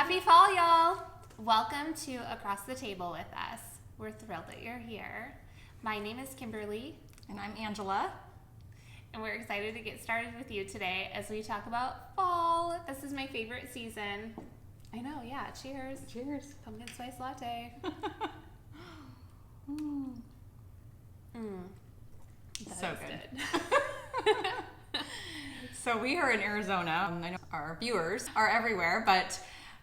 Happy fall, y'all! Welcome to Across the Table with us. We're thrilled that you're here. My name is Kimberly. And I'm Angela. And we're excited to get started with you today as we talk about fall. This is my favorite season. I know, yeah. Cheers. Cheers. Pumpkin spice latte. So good. So we are in Arizona. I know our viewers are everywhere, but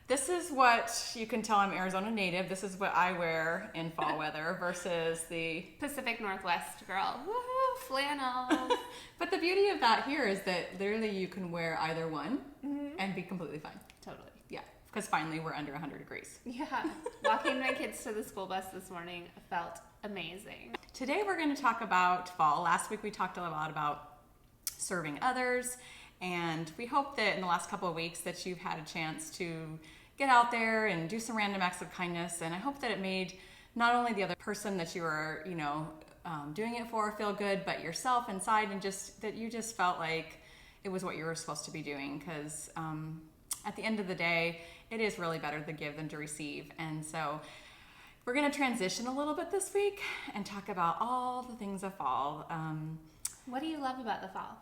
this is what you can tell I'm Arizona native. This is what I wear in fall weather versus the Pacific Northwest girl. Woohoo, flannel. But the beauty of that here is that literally you can wear either one and be completely fine. Totally. Yeah, because finally we're under 100 degrees. Yeah. Walking my kids to the school bus this morning felt amazing. Today we're going to talk about fall. Last week we talked a lot about serving others, and we hope that in the last couple of weeks that you've had a chance to get out there and do some random acts of kindness, and I hope that it made not only the other person that you were, doing it for feel good, but yourself inside, and just that you just felt like it was what you were supposed to be doing, because at the end of the day, it is really better to give than to receive. And so we're going to transition a little bit this week and talk about all the things of fall. What do you love about the fall?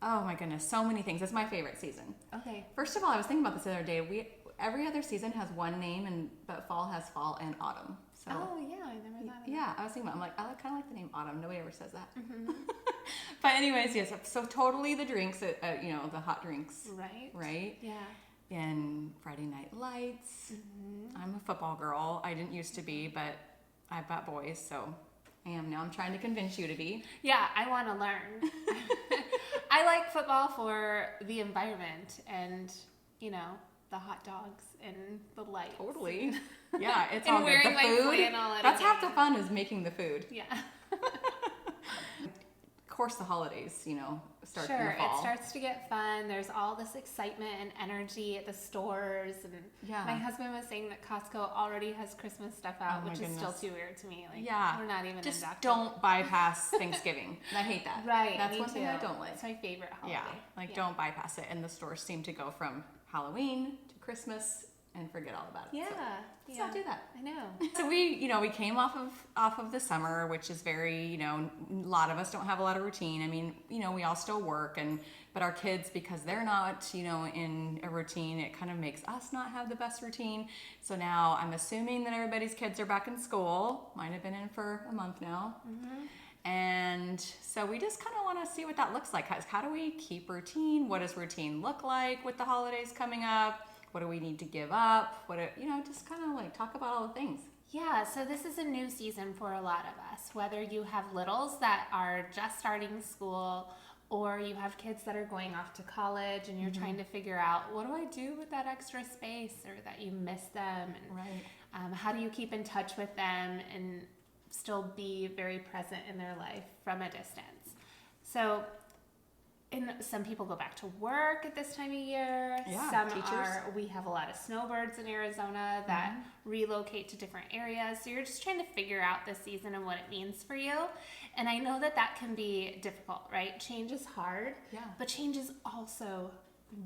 Oh my goodness, so many things. It's my favorite season. Okay. First of all, I was thinking about this the other day. Every other season has one name, but fall has fall and autumn. So Oh yeah, I never thought of yeah, I was thinking about. I'm like, I kind of like the name autumn. Nobody ever says that. But anyways, yes. So totally the drinks, the hot drinks, that. Right. right? Yeah. And Friday Night Lights. I'm a football girl. I didn't used to be, but I've got boys, so I am now. I'm trying to convince you to be. Yeah, I want to learn. I like football for the environment and, the hot dogs and the lights. Totally. Yeah, it's And all good. wearing The my food, flannel at a that's half the game. fun is making the food. Yeah. Of course, the holidays, start in the Sure, fall. it starts to get fun. There's all this excitement and energy at the stores. And Yeah. my husband was saying that Costco already has Christmas stuff out, Oh my which is still goodness. too weird to me. Like, Yeah. we're not even Just in October. don't bypass Thanksgiving. I hate that. Right, That's me one thing I too. don't like. It's my favorite holiday. Yeah, don't bypass it. And the stores seem to go from Halloween to Christmas and forget all about it. Yeah. So let's yeah. not do that. I know. So we came off of the summer, which is very, a lot of us don't have a lot of routine. I mean, we all still work, but our kids, because they're not, in a routine, it kind of makes us not have the best routine. So now I'm assuming that everybody's kids are back in school. Mine have been in for a month now. And so we just kind of want to see what that looks like. How do we keep routine? What does routine look like with the holidays coming up? What do we need to give up? Just kind of like talk about all the things. Yeah, so this is a new season for a lot of us. Whether you have littles that are just starting school or you have kids that are going off to college and you're trying to figure out, what do I do with that extra space, or that you miss them? And Right. how do you keep in touch with them and still be very present in their life from a distance? So some people go back to work at this time of year. Yeah, Some teachers. we have a lot of snowbirds in Arizona that relocate to different areas. So you're just trying to figure out this season and what it means for you. And I know that can be difficult, right? Change is hard, Yeah. but change is also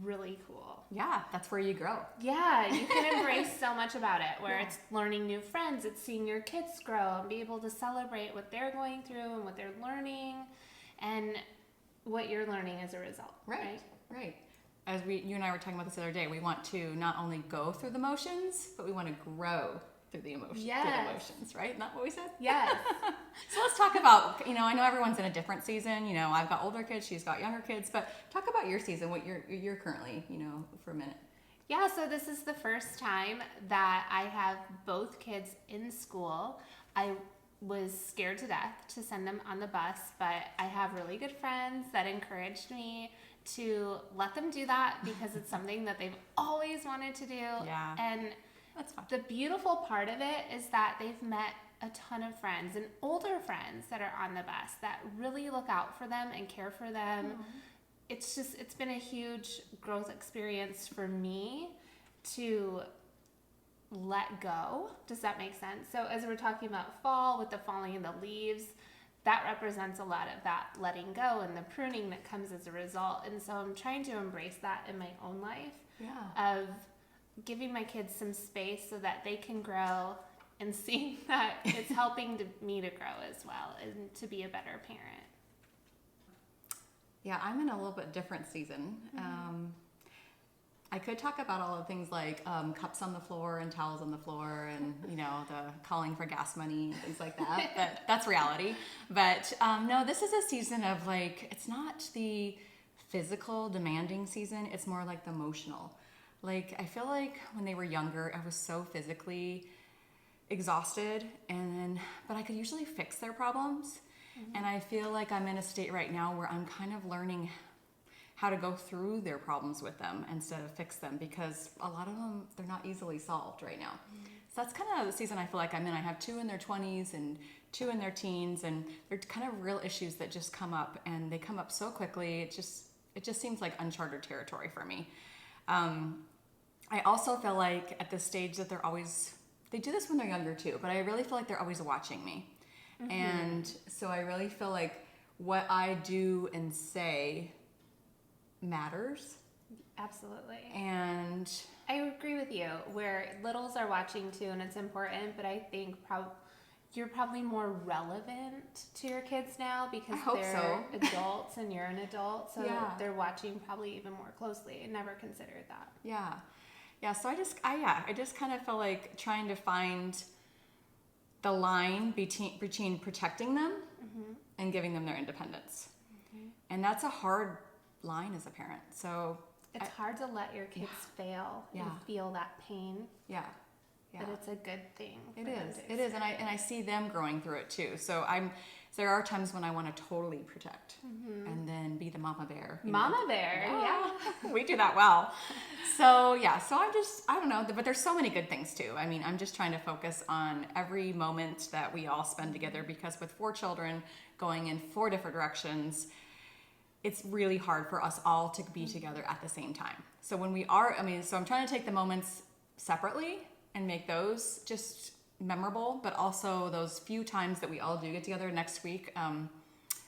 really cool. Yeah, that's where you grow. Yeah, you can embrace so much about it, where it's learning new friends, it's seeing your kids grow and be able to celebrate what they're going through and what they're learning and what you're learning as a result. Right. As you and I were talking about this the other day, we want to not only go through the motions, but we want to grow through the emotions. Yes. Through the motions, right? Isn't that what we said? Yes. So let's talk about, I know everyone's in a different season. I've got older kids, she's got younger kids, but talk about your season, what you're currently, for a minute. Yeah, so this is the first time that I have both kids in school. I was scared to death to send them on the bus, but I have really good friends that encouraged me to let them do that because it's something that they've always wanted to do. Yeah. And That's fun. the beautiful part of it is that they've met a ton of friends and older friends that are on the bus that really look out for them and care for them. It's been a huge growth experience for me to let go. Does that make sense? So as we're talking about fall with the falling of the leaves, that represents a lot of that letting go and the pruning that comes as a result. And so I'm trying to embrace that in my own life Yeah. of giving my kids some space so that they can grow and seeing that it's helping me to grow as well and to be a better parent. Yeah, I'm in a little bit different season. I could talk about all the things like cups on the floor and towels on the floor and, the calling for gas money, things like that. But that's reality. But no, this is a season of it's not the physical demanding season. It's more like the emotional. I feel like when they were younger, I was so physically exhausted but I could usually fix their problems. And I feel like I'm in a state right now where I'm kind of learning how to go through their problems with them instead of fix them, because a lot of them, they're not easily solved right now. So that's kind of the season I feel like I'm in. I have 2 in their 20s and 2 in their teens, and they're kind of real issues that just come up, and they come up so quickly. It just seems like uncharted territory for me. I also feel like at this stage that they do this when they're younger too, but I really feel like they're always watching me. And so I really feel like what I do and say matters. Absolutely. And I agree with you, where littles are watching too, and it's important, but I think you're probably more relevant to your kids now because they're adults and you're an adult, so they're watching probably even more closely. I never considered that. Yeah, so I just kind of feel like trying to find the line between protecting them and giving them their independence. And that's a hard line as a parent. So it's hard to let your kids fail and feel that pain. Yeah. But it's a good thing. It is, and I see them growing through it too. So there are times when I want to totally protect and then be the mama bear. Mama bear, yeah. We do that well. So I don't know, but there's so many good things too. I mean, I'm just trying to focus on every moment that we all spend together, because with 4 children going in 4 different directions, it's really hard for us all to be together at the same time. So when we are, so I'm trying to take the moments separately and make those just memorable, but also those few times that we all do get together. Next week,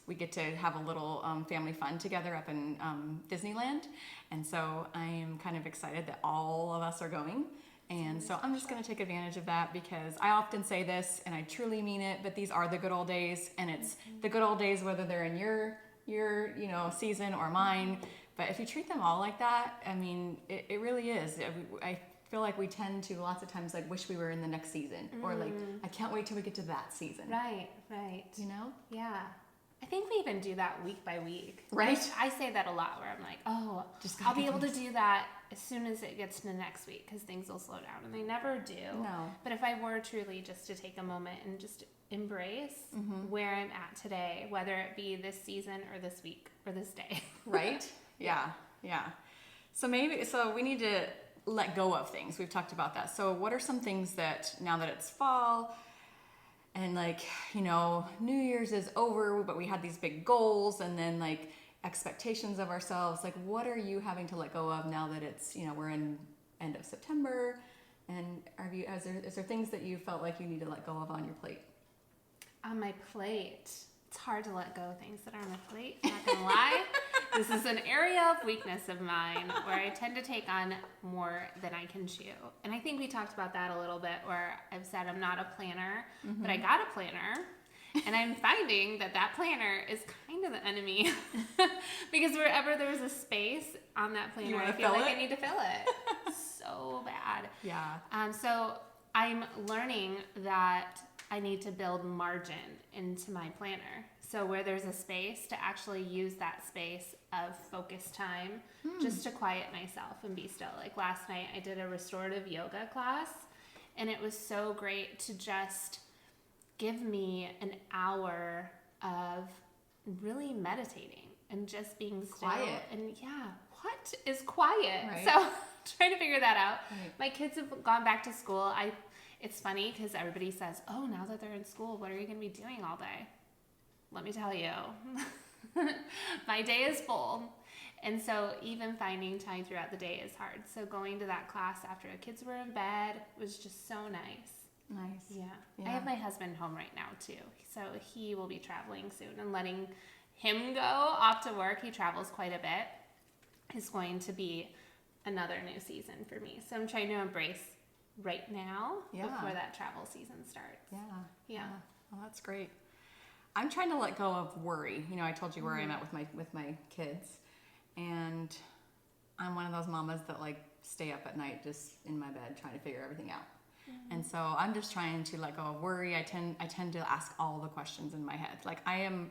we get to have a little family fun together up in Disneyland. And so I am kind of excited that all of us are going. And so I'm just going to take advantage of that, because I often say this and I truly mean it, but these are the good old days, and it's the good old days whether they're in your season or mine. But if you treat them all like that, it really is. I feel like we tend to lots of times wish we were in the next season, or I can't wait till we get to that season. Right. Yeah. I think we even do that week by week. Right. I say that a lot, where I'm like, I'll be able to do that as soon as it gets to next week, because things will slow down, and they never do. No. But if I were truly just to take a moment and just embrace where I'm at today, whether it be this season or this week or this day. Right? Yeah. So we need to let go of things. We've talked about that. So what are some things that, now that it's fall and New Year's is over, but we had these big goals and then expectations of ourselves, what are you having to let go of now that it's, we're in end of September, and is there things that you felt like you need to let go of on your plate? On my plate, it's hard to let go of things that are on my plate, not gonna lie. This is an area of weakness of mine where I tend to take on more than I can chew. And I think we talked about that a little bit, where I've said I'm not a planner, but I got a planner. And I'm finding that planner is kind of the enemy because wherever there's a space on that planner, I feel like I need to fill it so bad. Yeah. So I'm learning that I need to build margin into my planner. So where there's a space, to actually use that space of focus time just to quiet myself and be still. Like last night I did a restorative yoga class, and it was so great to just give me an hour of really meditating and just being still. Quiet. And what is quiet? Right. So trying to figure that out. Right. My kids have gone back to school. It's funny because everybody says, oh, now that they're in school, what are you going to be doing all day? Let me tell you, my day is full. And so even finding time throughout the day is hard. So going to that class after the kids were in bed was just so nice. Nice. Yeah. Yeah. I have my husband home right now too. So he will be traveling soon, and letting him go off to work. He travels quite a bit. Is going to be another new season for me. So I'm trying to embrace right now before that travel season starts. Yeah. Well, that's great. I'm trying to let go of worry. You know, I told you where I'm at with my kids, and I'm one of those mamas that like stay up at night just in my bed trying to figure everything out. And so I'm just trying to let go of worry. I tend to ask all the questions in my head. Like I'm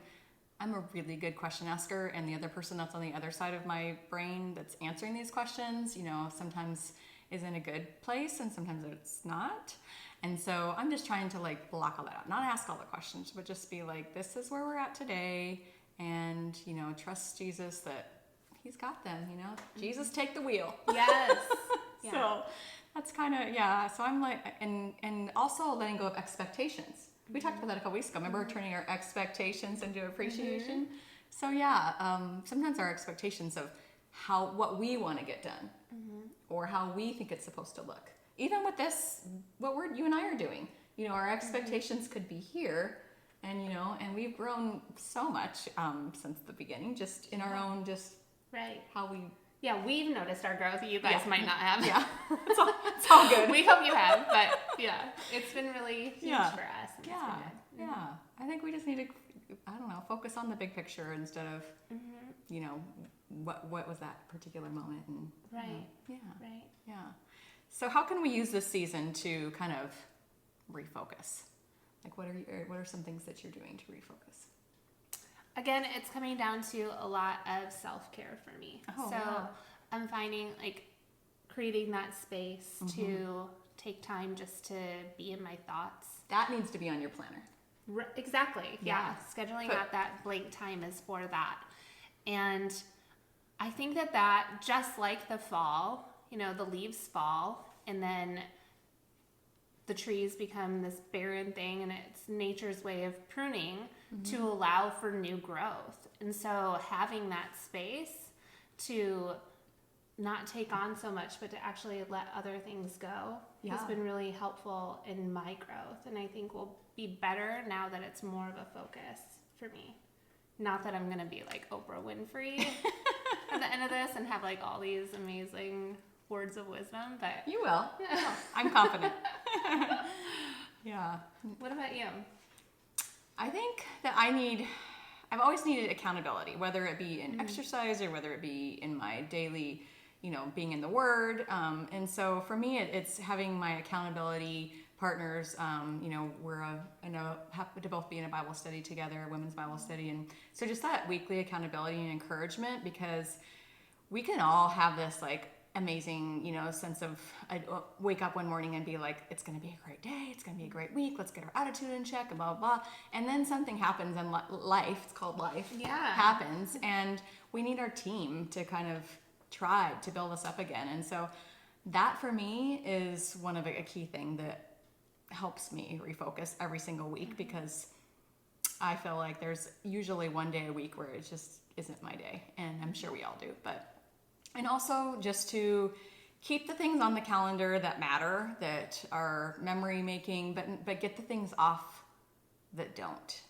a really good question asker, and the other person that's on the other side of my brain that's answering these questions, you know, sometimes is in a good place and sometimes it's not. And so I'm just trying to like block all that out, not ask all the questions, but just be like, this is where we're at today, and you know, trust Jesus that he's got them, you know. Jesus, take the wheel. Yes. So that's kind of, so I'm like, and also letting go of expectations. We talked about that a couple weeks ago. Remember turning our expectations into appreciation? So sometimes our expectations of what we want to get done or how we think it's supposed to look. Even with this, you and I are doing, you know, our expectations could be here, and you know, and we've grown so much since the beginning, just in our own, just how we. Yeah, we've noticed our growth. You guys might not have. Yeah, it's all good. We hope you have, but yeah, it's been really huge for us. And Yeah. I think we just need to, I don't know, focus on the big picture instead of, you know, what was that particular moment, and yeah. So how can we use this season to kind of refocus? Like, what are some things that you're doing to refocus? Again, it's coming down to a lot of self-care for me. I'm finding like creating that space to take time just to be in my thoughts. That needs to be on your planner. Exactly. Yeah. Scheduling out that blank time is for that. And I think that just like the fall, you know, the leaves fall and then the trees become this barren thing, and it's nature's way of pruning to allow for new growth. And so having that space to not take on so much, but to actually let other things go has been really helpful in my growth. And I think will be better now that it's more of a focus for me. Not that I'm going to be like Oprah Winfrey at the end of this and have like all these amazing words of wisdom, but you will. I'm confident. What about you? I think that I've always needed accountability, whether it be in exercise or whether it be in my daily, you know, being in the Word. And so for me, it's having my accountability partners. You know, I know happen to both be in a Bible study together, a women's Bible study, and so just that weekly accountability and encouragement, because we can all have this like amazing, you know, sense of I wake up one morning and be like, it's going to be a great day, it's going to be a great week, let's get our attitude in check, and blah, blah, blah. And then something happens and life, it's called life, happens, and we need our team to kind of try to build us up again. And so that for me is one of a key thing that helps me refocus every single week, because I feel like there's usually one day a week where it just isn't my day, and I'm sure we all do, and also just to keep the things on the calendar that matter, that are memory making, but get the things off that don't.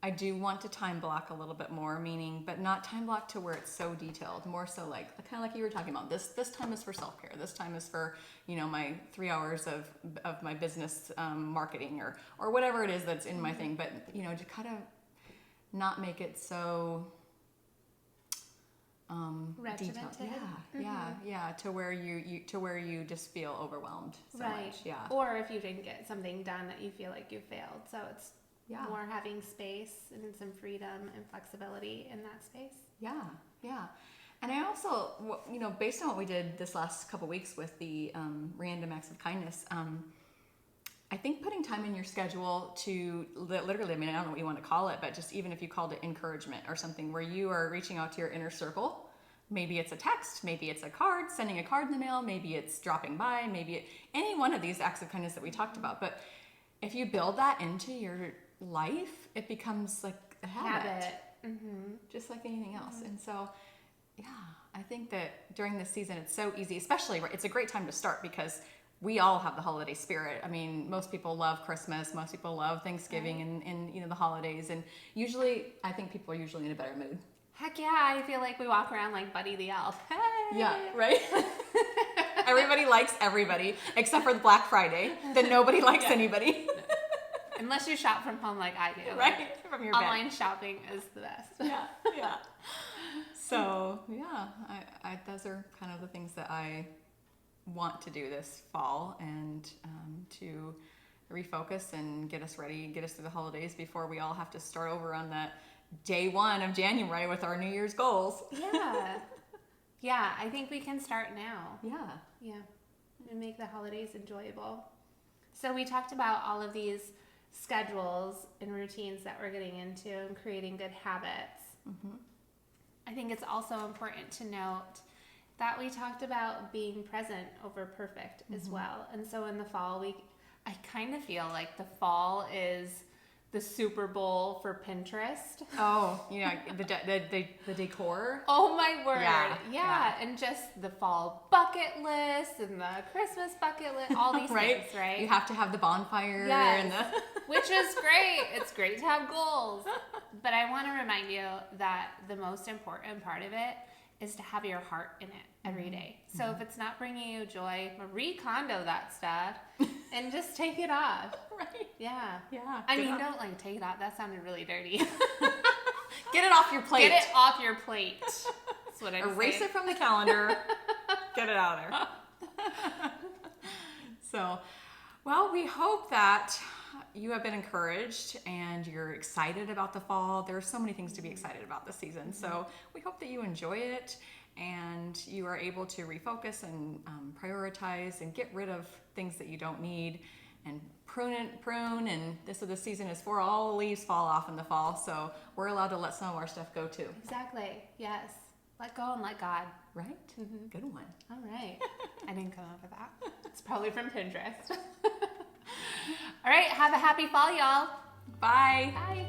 I do want to time block a little bit more, but not time block to where it's so detailed, more so like kind of like you were talking about, this time is for self-care, this time is for, you know, my 3 hours of my business marketing or whatever it is that's in my thing, but you know, to kind of not make it so regimented. To where you just feel overwhelmed so much. Or if you didn't get something done that you feel like you failed, so it's more having space and some freedom and flexibility in that space. And I also, you know, based on what we did this last couple weeks with the random acts of kindness, I think putting time in your schedule to literally, I mean, I don't know what you want to call it, but just even if you called it encouragement or something, where you are reaching out to your inner circle. Maybe it's a text, maybe it's a card, sending a card in the mail, maybe it's dropping by, any one of these acts of kindness that we talked about. But if you build that into your life, it becomes like a habit. Just like anything else. And so, I think that during this season, it's so easy, especially, it's a great time to start because we all have the holiday spirit. I mean, most people love Christmas, most people love Thanksgiving and you know, the holidays. And usually, I think people are usually in a better mood. Heck yeah, I feel like we walk around like Buddy the Elf. Hey! Yeah, right? Everybody likes everybody except for the Black Friday. Then nobody likes anybody. Unless you shop from home like I do. Right? From your Online bed. shopping is the best. Yeah, yeah. So, yeah, I those are kind of the things that I want to do this fall, and to refocus and get us ready, get us through the holidays before we all have to start over on that day 1 of January with our New Year's goals. Yeah. Yeah, I think we can start now. Yeah. Yeah. And make the holidays enjoyable. So we talked about all of these schedules and routines that we're getting into and creating good habits. Mm-hmm. I think it's also important to note that we talked about being present over perfect as well. And so in the fall, I kind of feel like the fall is the Super Bowl for Pinterest. Oh, yeah, the decor. Oh my word. Yeah. And just the fall bucket list and the Christmas bucket list, all these Right? things, right? You have to have the bonfire Yes. and the Which is great. It's great to have goals. But I want to remind you that the most important part of it is to have your heart in it every day. So if it's not bringing you joy, recondo that stuff and just take it off. right. Yeah. Yeah. I mean, don't like take it off. That sounded really dirty. Get it off your plate. Get it off your plate. That's what I'm Erase saying. it from the calendar. Get it out of there. So, well, we hope that you have been encouraged and you're excited about the fall. There are so many things to be excited about this season. So we hope that you enjoy it and you are able to refocus and prioritize and get rid of things that you don't need and prune, and this is the season is for all the leaves fall off in the fall, so we're allowed to let some of our stuff go too. Exactly. Yes. Let go and let God. Right? Good one. All right. I didn't come up with that. It's probably from Pinterest. All right. Have a happy fall, y'all. Bye. Bye.